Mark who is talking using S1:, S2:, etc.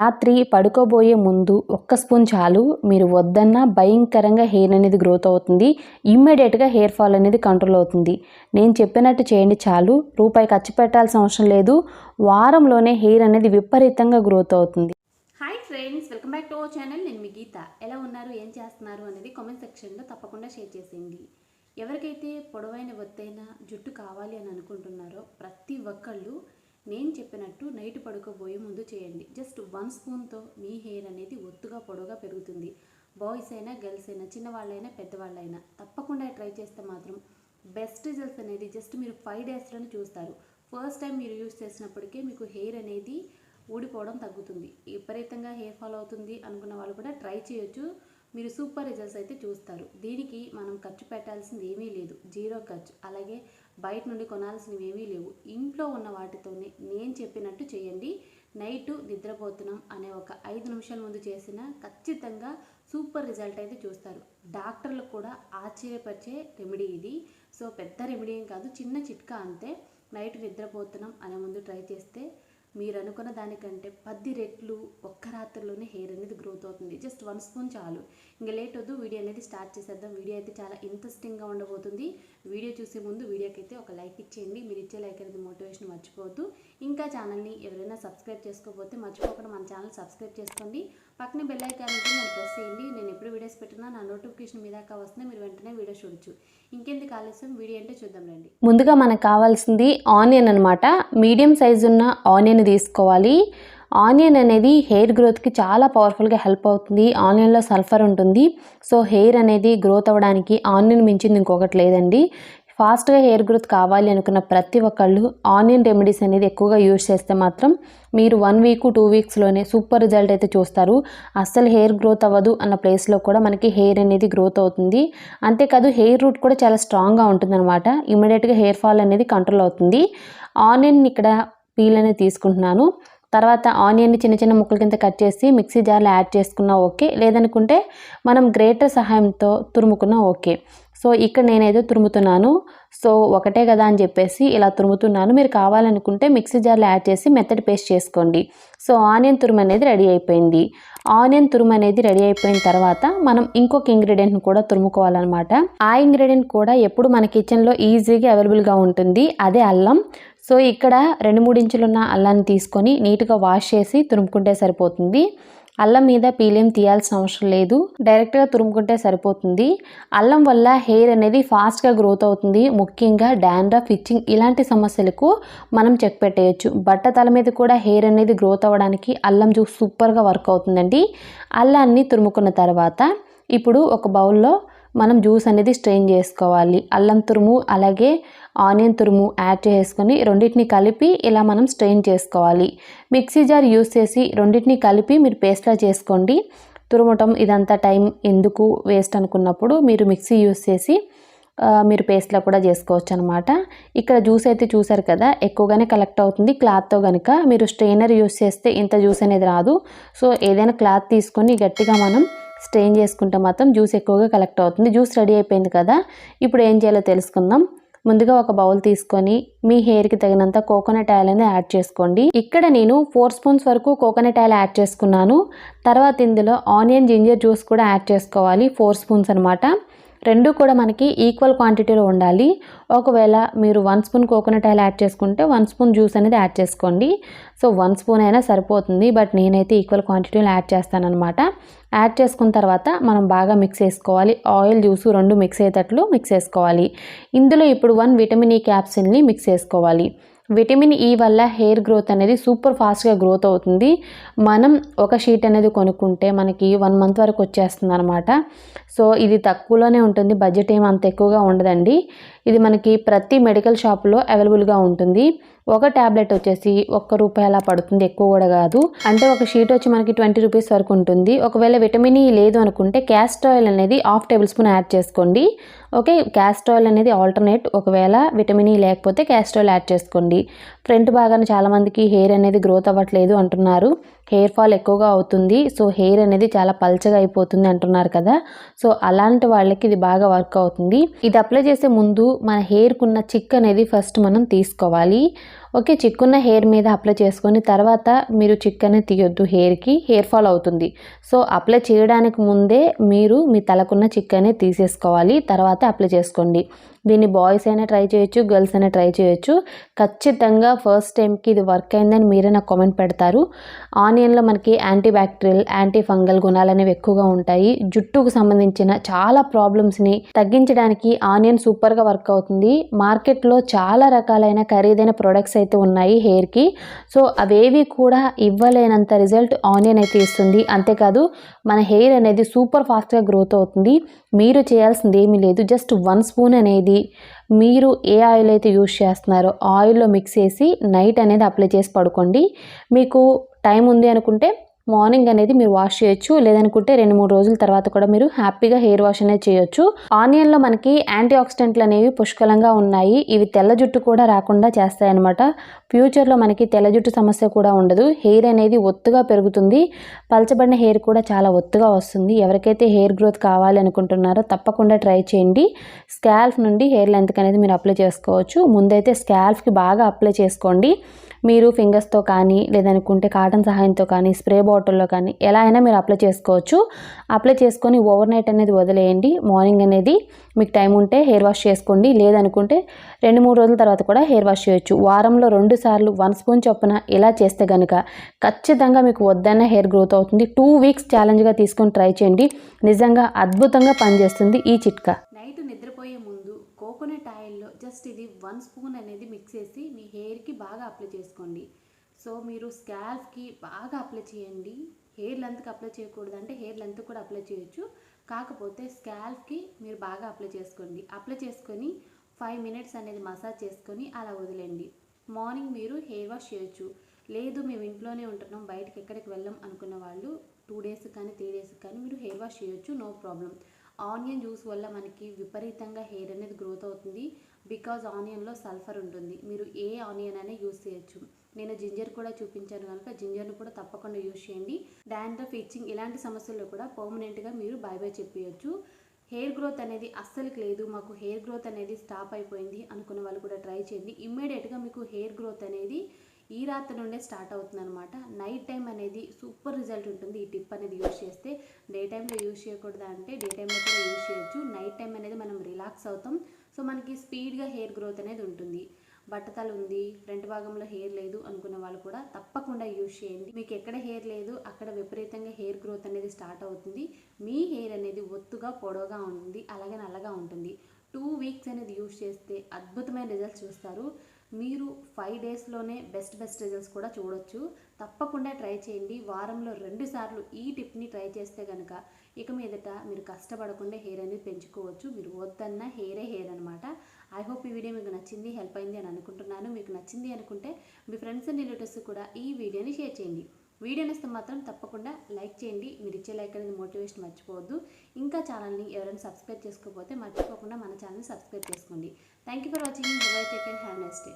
S1: రాత్రి పడుకోబోయే ముందు ఒక్క స్పూన్ చాలు. మీరు వద్దన్నా భయంకరంగా హెయిర్ అనేది గ్రోత్ అవుతుంది. ఇమ్మీడియట్గా హెయిర్ ఫాల్ అనేది కంట్రోల్ అవుతుంది. నేను చెప్పినట్టు చేయండి చాలు. రూపాయి ఖర్చు పెట్టాల్సిన అవసరం లేదు. వారంలోనే హెయిర్ అనేది విపరీతంగా గ్రోత్ అవుతుంది.
S2: Hi friends, welcome back to our channel. నేను మీ గీత. ఎలా ఉన్నారు, ఏం చేస్తున్నారు అనేది కామెంట్ సెక్షన్లో తప్పకుండా షేర్ చేసేయండి. ఎవరికైతే పొడవైన ఒత్తైన జుట్టు కావాలి అని అనుకుంటున్నారో ప్రతి ఒక్కళ్ళు నేను చెప్పినట్టు నైట్ పడుకోబోయే ముందు చేయండి. జస్ట్ 1 స్పూన్తో మీ హెయిర్ అనేది ఒత్తుగా పొడవుగా పెరుగుతుంది. బాయ్స్ అయినా గర్ల్స్ అయినా చిన్నవాళ్ళైనా పెద్దవాళ్ళైనా తప్పకుండా ట్రై చేస్తే మాత్రం బెస్ట్ రిజల్ట్స్ అనేది జస్ట్ మీరు 5 డేస్లోనే చూస్తారు. ఫస్ట్ టైం మీరు యూజ్ చేసినప్పటికే మీకు హెయిర్ అనేది ఊడిపోవడం తగ్గుతుంది. విపరీతంగా హెయిర్ ఫాల్ అవుతుంది అనుకున్న వాళ్ళు కూడా ట్రై చేయొచ్చు. మీరు సూపర్ రిజల్ట్స్ అయితే చూస్తారు. దీనికి మనం ఖర్చు పెట్టాల్సింది ఏమీ లేదు, జీరో ఖర్చు. అలాగే బయట నుండి కొనాల్సినవి ఏమీ లేవు. ఇంట్లో ఉన్న వాటితోనే నేను చెప్పినట్టు చేయండి. నైటు నిద్రపోతున్నాం అనే ఒక 5 నిమిషాల ముందు చేసినా ఖచ్చితంగా సూపర్ రిజల్ట్ అయితే చూస్తారు. డాక్టర్లకు కూడా ఆశ్చర్యపరిచే రెమెడీ ఇది. సో పెద్ద రెమెడీ ఏం కాదు, చిన్న చిట్కా అంతే. నైట్ నిద్రపోతున్నాం అనే ముందు ట్రై చేస్తే మీరు అనుకున్న దానికంటే 10 రెట్లు ఒక్క రాత్రిలోనే హెయిర్ అనేది గ్రోత్ అవుతుంది. జస్ట్ 1 స్పూన్ చాలు. ఇంకా లేట్ వద్దు, వీడియో అనేది స్టార్ట్ చేసేద్దాం. వీడియో అయితే చాలా ఇంట్రెస్టింగ్గా ఉండబోతుంది. వీడియో చూసే ముందు వీడియోకి అయితే ఒక లైక్ ఇచ్చేయండి. మీరు ఇచ్చే లైక్ అనేది మోటివేషన్ మర్చిపోవద్దు. ఇంకా ఛానల్ని ఎవరైనా సబ్స్క్రైబ్ చేసుకోకపోతే మర్చిపోకుండా మన ఛానల్ సబ్స్క్రైబ్ చేసుకోండి. పక్కనే బెల్ ఐకాన్ ఉంటుంది, నేను ప్రెస్ చేయండి. నేను ఎప్పుడు వీడియోస్ పెట్టినా నా నోటిఫికేషన్ మీ దాకా వస్తుంది. మీరు వెంటనే వీడియో చూడొచ్చు. ఇంకెందుకు ఆలస్యం, వీడియో అంటే చూద్దాం రండి.
S1: ముందుగా మనకు కావాల్సింది ఆనియన్ అనమాట. మీడియం సైజు ఉన్న ఆనియన్ తీసుకోవాలి. ఆనియన్ అనేది హెయిర్ గ్రోత్కి చాలా పవర్ఫుల్గా హెల్ప్ అవుతుంది. ఆనియన్లో సల్ఫర్ ఉంటుంది. సో హెయిర్ అనేది గ్రోత్ అవ్వడానికి ఆనియన్ మించింది ఇంకొకటి లేదండి. ఫాస్ట్గా హెయిర్ గ్రోత్ కావాలి అనుకున్న ప్రతి ఒక్కళ్ళు ఆనియన్ రెమెడీస్ అనేది ఎక్కువగా యూజ్ చేస్తే మాత్రం మీరు 1 వీక్ 2 వీక్స్లోనే సూపర్ రిజల్ట్ అయితే చూస్తారు. అస్సలు హెయిర్ గ్రోత్ అవ్వదు అన్న ప్లేస్లో కూడా మనకి హెయిర్ అనేది గ్రోత్ అవుతుంది. అంతేకాదు హెయిర్ రూట్ కూడా చాలా స్ట్రాంగ్గా ఉంటుంది అనమాట. ఇమ్మీడియట్గా హెయిర్ ఫాల్ అనేది కంట్రోల్ అవుతుంది. ఆనియన్ ఇక్కడ పీల్ అనేది తీసుకుంటున్నాను. తర్వాత ఆనియన్ని చిన్న చిన్న ముక్కల కింద కట్ చేసి మిక్సీ జార్లో యాడ్ చేసుకున్నా ఓకే, లేదనుకుంటే మనం గ్రేటర్ సహాయంతో తురుముకున్నా ఓకే. సో ఇక్కడ నేనేదో తురుముతున్నాను. సో ఒకటే కదా అని చెప్పేసి ఇలా తురుముతున్నాను. మీరు కావాలనుకుంటే మిక్సీ జార్లో యాడ్ చేసి మెత్తటి పేస్ట్ చేసుకోండి. సో ఆనియన్ తురుము అనేది రెడీ అయిపోయింది. ఆనియన్ తురుము అనేది రెడీ అయిపోయిన తర్వాత మనం ఇంకొక ఇంగ్రీడియంట్ని కూడా తురుముకోవాలన్నమాట. ఆ ఇంగ్రీడియంట్ కూడా ఎప్పుడు మన కిచెన్లో ఈజీగా అవైలబుల్గా ఉంటుంది, అదే అల్లం. సో ఇక్కడ 2-3 ఇంచులున్న అల్లాన్ని తీసుకొని నీట్గా వాష్ చేసి తురుముకుంటే సరిపోతుంది. అల్లం మీద పీలేం తీయాల్సిన అవసరం లేదు, డైరెక్ట్గా తురుముకుంటే సరిపోతుంది. అల్లం వల్ల హెయిర్ అనేది ఫాస్ట్గా గ్రోత్ అవుతుంది. ముఖ్యంగా డాండ్రఫ్, ఇచ్చింగ్ ఇలాంటి సమస్యలకు మనం చెక్ పెట్టేయచ్చు. బట్టతల మీద కూడా హెయిర్ అనేది గ్రోత్ అవ్వడానికి అల్లం జ్యూస్ సూపర్గా వర్క్ అవుతుందండి. అల్లాన్ని తురుముకున్న తర్వాత ఇప్పుడు ఒక బౌల్లో మనం జ్యూస్ అనేది స్ట్రెయిన్ చేసుకోవాలి. అల్లం తురుము అలాగే ఆనియన్ తురుము యాడ్ చేసుకొని రెండింటిని కలిపి ఇలా మనం స్ట్రెయిన్ చేసుకోవాలి. మిక్సీ జార్ యూస్ చేసి రెండింటిని కలిపి మీరు పేస్ట్లా చేసుకోండి. తురుమటం ఇదంతా టైం ఎందుకు వేస్ట్ అనుకున్నప్పుడు మీరు మిక్సీ యూస్ చేసి మీరు పేస్ట్లా కూడా చేసుకోవచ్చు అనమాట. ఇక్కడ జ్యూస్ అయితే చూసారు కదా, ఎక్కువగానే కలెక్ట్ అవుతుంది. క్లాత్తో కనుక మీరు స్ట్రెయినర్ యూస్ చేస్తే ఇంత జ్యూస్ అనేది రాదు. సో ఏదైనా క్లాత్ తీసుకొని గట్టిగా మనం స్ట్రెయిన్ చేసుకుంటే మాత్రం జ్యూస్ ఎక్కువగా కలెక్ట్ అవుతుంది. జ్యూస్ రెడీ అయిపోయింది కదా, ఇప్పుడు ఏం చేయాలో తెలుసుకుందాం. ముందుగా ఒక బౌల్ తీసుకొని మీ హెయిర్కి తగినంత కోకోనట్ ఆయిల్ అనేది యాడ్ చేసుకోండి. ఇక్కడ నేను 4 స్పూన్స్ వరకు కోకోనట్ ఆయిల్ యాడ్ చేసుకున్నాను. తర్వాత ఇందులో ఆనియన్ జింజర్ జ్యూస్ కూడా యాడ్ చేసుకోవాలి, 4 స్పూన్స్ అనమాట. రెండు కూడా మనకి ఈక్వల్ క్వాంటిటీలో ఉండాలి. ఒకవేళ మీరు 1 స్పూన్ కోకోనట్ ఆయిల్ యాడ్ చేసుకుంటే 1 స్పూన్ జ్యూస్ అనేది యాడ్ చేసుకోండి. సో 1 స్పూన్ అయినా సరిపోతుంది, బట్ నేనైతే ఈక్వల్ క్వాంటిటీలో యాడ్ చేస్తానన్నమాట. యాడ్ చేసుకున్న తర్వాత మనం బాగా మిక్స్ చేసుకోవాలి. ఆయిల్ జ్యూస్ 2 మిక్స్ అయ్యేటట్లు మిక్స్ చేసుకోవాలి. ఇందులో ఇప్పుడు 1 విటమిన్ ఈ క్యాప్సిల్ని మిక్స్ చేసుకోవాలి. విటమిన్ ఈ వల్ల హెయిర్ గ్రోత్ అనేది సూపర్ ఫాస్ట్గా గ్రోత్ అవుతుంది. మనం ఒక షీట్ అనేది కొనుక్కుంటే మనకి 1 మంత్ వరకు వచ్చేస్తుంది అనమాట. సో ఇది తక్కువలోనే ఉంటుంది, బడ్జెట్ ఏం అంత ఎక్కువగా ఉండదండి. ఇది మనకి ప్రతి మెడికల్ షాప్లో అవైలబుల్గా ఉంటుంది. ఒక ట్యాబ్లెట్ వచ్చేసి ₹1 అలా పడుతుంది, ఎక్కువ కూడా కాదు. అంటే ఒక షీట్ వచ్చి మనకి 20 రూపీస్ వరకు ఉంటుంది. ఒకవేళ విటమిన్ ఈ లేదు అనుకుంటే క్యాస్టర్ ఆయిల్ అనేది 1/2 టేబుల్ స్పూన్ యాడ్ చేసుకోండి. ఓకే, క్యాస్టర్ ఆయిల్ అనేది ఆల్టర్నేట్. ఒకవేళ విటమిన్ ఈ లేకపోతే క్యాస్టర్ ఆయిల్ యాడ్ చేసుకోండి. ఫ్రంట్ భాగాన చాలామందికి హెయిర్ అనేది గ్రోత్ అవ్వట్లేదు అంటున్నారు, హెయిర్ ఫాల్ ఎక్కువగా అవుతుంది, సో హెయిర్ అనేది చాలా పల్చగా అయిపోతుంది అంటున్నారు కదా. సో అలాంటి వాళ్ళకి ఇది బాగా వర్క్ అవుతుంది. ఇది అప్లై చేసే ముందు మన హెయిర్కున్న చిక్ అనేది ఫస్ట్ మనం తీసుకోవాలి. ఓకే, చిక్కున్న హెయిర్ మీద అప్లై చేసుకొని తర్వాత మీరు చిక్కనే తీయొద్దు, హెయిర్కి హెయిర్ ఫాల్ అవుతుంది. సో అప్లై చేయడానికి ముందే మీరు మీ తలకున్న చిక్కనే తీసేసుకోవాలి, తర్వాత అప్లై చేసుకోండి. దీన్ని బాయ్స్ అయినా ట్రై చేయొచ్చు, గర్ల్స్ అయినా ట్రై చేయొచ్చు. ఖచ్చితంగా ఫస్ట్ టైంకి ఇది వర్క్ అయిందని మీరే నాకు కామెంట్ పెడతారు. ఆనియన్లో మనకి యాంటీ బ్యాక్టీరియల్, యాంటీ ఫంగల్ గుణాలు అనేవి ఎక్కువగా ఉంటాయి. జుట్టుకు సంబంధించిన చాలా ప్రాబ్లమ్స్ని తగ్గించడానికి ఆనియన్ సూపర్గా వర్క్ అవుతుంది. మార్కెట్లో చాలా రకాలైన ఖరీదైన ప్రొడక్ట్స్ అయితే ఉన్నాయి హెయిర్కి. సో అవేవి కూడా ఇవ్వలేనంత రిజల్ట్ ఆనియన్ అయితే ఇస్తుంది. అంతేకాదు మన హెయిర్ అనేది సూపర్ ఫాస్ట్గా గ్రోత్ అవుతుంది. మీరు చేయాల్సింది ఏమీ లేదు, జస్ట్ 1 స్పూన్ అనేది మీరు ఏ ఆయిల్ అయితే యూజ్ చేస్తున్నారో ఆయిల్లో మిక్స్ చేసి నైట్ అనేది అప్లై చేసి పడుకోండి. మీకు టైం ఉంది అనుకుంటే మార్నింగ్ అనేది మీరు వాష్ చేయొచ్చు, లేదనుకుంటే 2-3 రోజుల తర్వాత కూడా మీరు హ్యాపీగా హెయిర్ వాష్ అనేది చేయొచ్చు. ఆనియన్లో మనకి యాంటీ ఆక్సిడెంట్లు అనేవి పుష్కలంగా ఉన్నాయి. ఇవి తెల్ల జుట్టు కూడా రాకుండా చేస్తాయన్నమాట. ఫ్యూచర్లో మనకి తెల్ల జుట్టు సమస్య కూడా ఉండదు. హెయిర్ అనేది ఒత్తుగా పెరుగుతుంది, పలచబడిన హెయిర్ కూడా చాలా ఒత్తుగా వస్తుంది. ఎవరికైతే హెయిర్ గ్రోత్ కావాలి అనుకుంటున్నారో తప్పకుండా ట్రై చేయండి. స్కాల్ఫ్ నుండి హెయిర్ లెంత్కి అనేది మీరు అప్లై చేసుకోవచ్చు. ముందైతే స్కాల్ఫ్కి బాగా అప్లై చేసుకోండి. మీరు ఫింగర్స్తో కానీ, లేదనుకుంటే కాటన్ సహాయంతో కానీ, స్ప్రే బాటిల్లో కానీ ఎలా అయినా మీరు అప్లై చేసుకోవచ్చు. అప్లై చేసుకొని ఓవర్ నైట్ అనేది వదిలేయండి. మార్నింగ్ అనేది మీకు టైం ఉంటే హెయిర్ వాష్ చేసుకోండి, లేదనుకుంటే 2-3 రోజుల తర్వాత కూడా హెయిర్ వాష్ చేయొచ్చు. వారంలో 2 సార్లు 1 స్పూన్ చొప్పున ఇలా చేస్తే కనుక ఖచ్చితంగా మీకు వద్దన్న హెయిర్ గ్రోత్ అవుతుంది. 2 వీక్స్ ఛాలెంజ్గా తీసుకొని ట్రై చేయండి. నిజంగా అద్భుతంగా పనిచేస్తుంది ఈ చిట్కా.
S2: నైట్ నిద్రపోయే ముందు కోకోనట్ ఆయిల్లో జస్ట్ ఇది 1 స్పూన్ అనేది మిక్స్ చేసి మీ హెయిర్కి బాగా అప్లై చేసుకోండి. సో మీరు స్కాల్ఫ్కి బాగా అప్లై చేయండి. హెయిర్ లెంత్కి అప్లై చేయకూడదు, అంటే హెయిర్ లెంత్ కూడా అప్లై చేయొచ్చు, కాకపోతే స్కాల్ఫ్కి మీరు బాగా అప్లై చేసుకోండి. అప్లై చేసుకొని 5 మినిట్స్ అనేది మసాజ్ చేసుకొని అలా వదిలేండి. మార్నింగ్ మీరు హెయిర్ వాష్ చేయొచ్చు. లేదు మేము ఇంట్లోనే ఉంటున్నాం, బయటకి ఎక్కడికి వెళ్ళాం అనుకున్న వాళ్ళు 2 డేస్ కానీ 3 డేస్ కానీ మీరు హెయిర్ వాష్ చేయొచ్చు, నో ప్రాబ్లం. ఆనియన్ జ్యూస్ వల్ల మనకి విపరీతంగా హెయిర్ అనేది గ్రోత్ అవుతుంది. బికాజ్ ఆనియన్లో సల్ఫర్ ఉంటుంది. మీరు ఏ ఆనియన్ అనే యూస్ చేయొచ్చు. నేను జింజర్ కూడా చూపించాను కనుక జింజర్ను కూడా తప్పకుండా యూస్ చేయండి. డాండ్రఫ్, ఇచ్చింగ్ ఇలాంటి సమస్యల్లో కూడా పర్మనెంట్గా మీరు బై బై చెప్పేయచ్చు. హెయిర్ గ్రోత్ అనేది అస్సలుకి లేదు, మాకు హెయిర్ గ్రోత్ అనేది స్టాప్ అయిపోయింది అనుకున్న వాళ్ళు కూడా ట్రై చేయండి. ఇమ్మీడియట్గా మీకు హెయిర్ గ్రోత్ అనేది ఈ రాత్రి నుండే స్టార్ట్ అవుతుంది అనమాట. నైట్ టైం అనేది సూపర్ రిజల్ట్ ఉంటుంది ఈ టిప్ అనేది యూజ్ చేస్తే. డే టైంలో యూజ్ చేయకూడదు అంటే డే టైంలో కూడా యూజ్ చేయొచ్చు. నైట్ టైం అనేది మనం రిలాక్స్ అవుతాం. సో మనకి స్పీడ్గా హెయిర్ గ్రోత్ అనేది ఉంటుంది. బట్టతల ఉంది, ఫ్రంట్ భాగంలో హెయిర్ లేదు అనుకున్న వాళ్ళు కూడా తప్పకుండా యూజ్ చేయండి. మీకు ఎక్కడ హెయిర్ లేదు అక్కడ విపరీతంగా హెయిర్ గ్రోత్ అనేది స్టార్ట్ అవుతుంది. మీ హెయిర్ అనేది ఒత్తుగా పొడవుగా ఉంటుంది, అలాగే నల్లగా ఉంటుంది. 2 వీక్స్ అనేది యూజ్ చేస్తే అద్భుతమైన రిజల్ట్స్ చూస్తారు. మీరు 5 డేస్లోనే బెస్ట్ రిజల్ట్స్ కూడా చూడొచ్చు. తప్పకుండా ట్రై చేయండి. వారంలో 2 సార్లు ఈ టిప్ని ట్రై చేస్తే కనుక ఇక మీదట మీరు కష్టపడకుండా హెయిర్ అనేది పెంచుకోవచ్చు. మీరు వద్దన్న హెయిర్ అనమాట. ఐ హోప్ ఈ వీడియో మీకు నచ్చింది, హెల్ప్ అయింది అని అనుకుంటున్నాను. మీకు నచ్చింది అనుకుంటే మీ ఫ్రెండ్స్ అండ్ రిలేటివ్స్ కూడా ఈ వీడియోని షేర్ చేయండి. వీడియో నచ్చితే మాత్రం తప్పకుండా లైక్ చేయండి. మీరు ఇచ్చే లైక్ అనేది మోటివేషన్ మర్చిపోవద్దు. ఇంకా ఛానల్ని ఎవరైనా సబ్స్క్రైబ్ చేసుకోకపోతే మర్చిపోకుండా మన ఛానల్ని సబ్స్క్రైబ్ చేసుకోండి. Thank you for watching. By, take care, have a nice day.